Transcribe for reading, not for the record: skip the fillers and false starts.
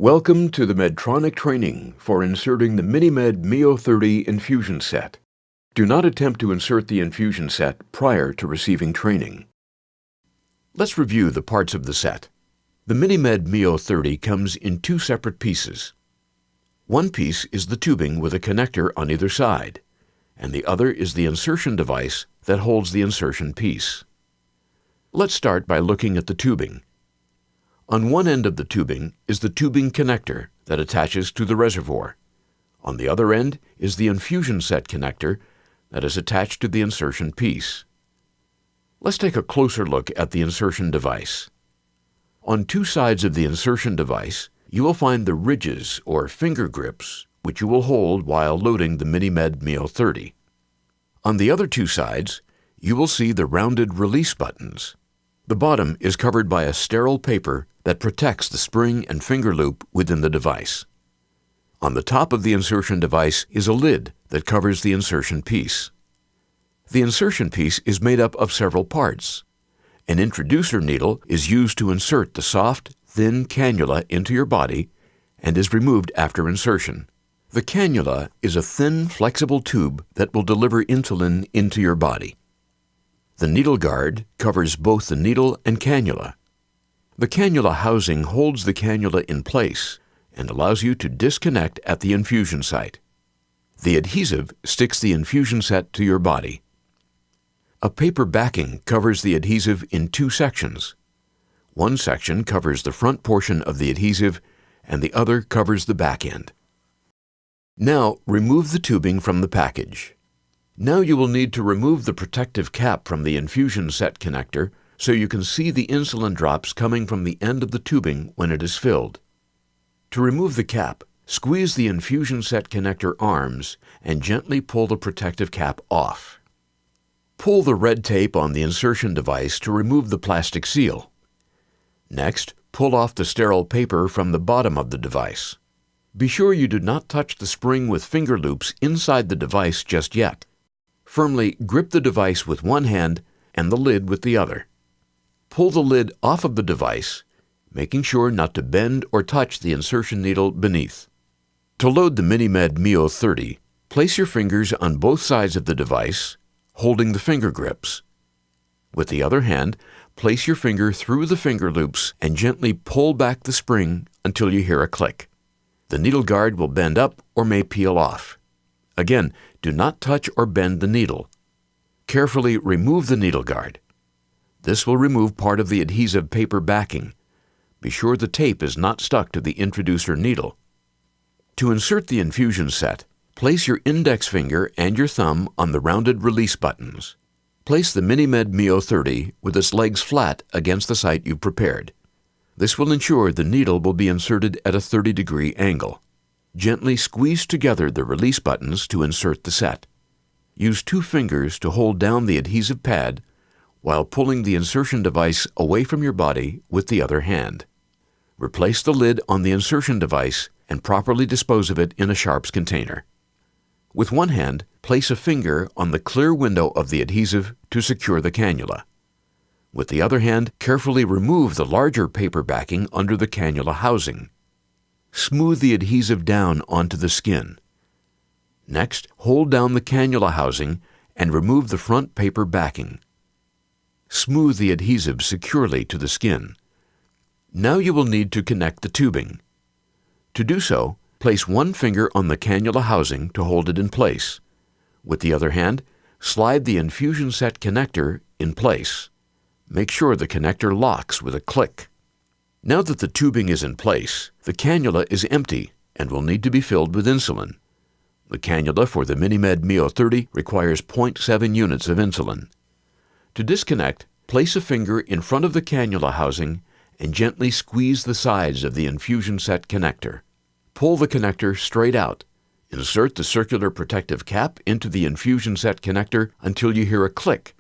Welcome to the Medtronic training for inserting the MiniMed Mio 30 infusion set. Do not attempt to insert the infusion set prior to receiving training. Let's review the parts of the set. The MiniMed Mio 30 comes in two separate pieces. One piece is the tubing with a connector on either side, and the other is the insertion device that holds the insertion piece. Let's start by looking at the tubing. On one end of the tubing is the tubing connector that attaches to the reservoir. On the other end is the infusion set connector that is attached to the insertion piece. Let's take a closer look at the insertion device. On two sides of the insertion device, you will find the ridges or finger grips, which you will hold while loading the MiniMed Mio 30. On the other two sides, you will see the rounded release buttons. The bottom is covered by a sterile paper that protects the spring and finger loop within the device. On the top of the insertion device is a lid that covers the insertion piece. The insertion piece is made up of several parts. An introducer needle is used to insert the soft, thin cannula into your body and is removed after insertion. The cannula is a thin, flexible tube that will deliver insulin into your body. The needle guard covers both the needle and cannula. The cannula housing holds the cannula in place and allows you to disconnect at the infusion site. The adhesive sticks the infusion set to your body. A paper backing covers the adhesive in two sections. One section covers the front portion of the adhesive and the other covers the back end. Now remove the tubing from the package. Now you will need to remove the protective cap from the infusion set connector so you can see the insulin drops coming from the end of the tubing when it is filled. To remove the cap, squeeze the infusion set connector arms and gently pull the protective cap off. Pull the red tape on the insertion device to remove the plastic seal. Next, pull off the sterile paper from the bottom of the device. Be sure you do not touch the spring with finger loops inside the device just yet. Firmly grip the device with one hand and the lid with the other. Pull the lid off of the device, making sure not to bend or touch the insertion needle beneath. To load the MiniMed Mio 30, place your fingers on both sides of the device, holding the finger grips. With the other hand, place your finger through the finger loops and gently pull back the spring until you hear a click. The needle guard will bend up or may peel off. Again, do not touch or bend the needle. Carefully remove the needle guard. This will remove part of the adhesive paper backing. Be sure the tape is not stuck to the introducer needle. To insert the infusion set, place your index finger and your thumb on the rounded release buttons. Place the MiniMed Mio 30 with its legs flat against the site you prepared. This will ensure the needle will be inserted at a 30-degree angle. Gently squeeze together the release buttons to insert the set. Use two fingers to hold down the adhesive pad while pulling the insertion device away from your body with the other hand. Replace the lid on the insertion device and properly dispose of it in a sharps container. With one hand, place a finger on the clear window of the adhesive to secure the cannula. With the other hand, carefully remove the larger paper backing under the cannula housing. Smooth the adhesive down onto the skin. Next, hold down the cannula housing and remove the front paper backing. Smooth the adhesive securely to the skin. Now you will need to connect the tubing. To do so, place one finger on the cannula housing to hold it in place. With the other hand, slide the infusion set connector in place. Make sure the connector locks with a click. Now that the tubing is in place, the cannula is empty and will need to be filled with insulin. The cannula for the MiniMed Mio 30 requires 0.7 units of insulin. To disconnect, place a finger in front of the cannula housing and gently squeeze the sides of the infusion set connector. Pull the connector straight out. Insert the circular protective cap into the infusion set connector until you hear a click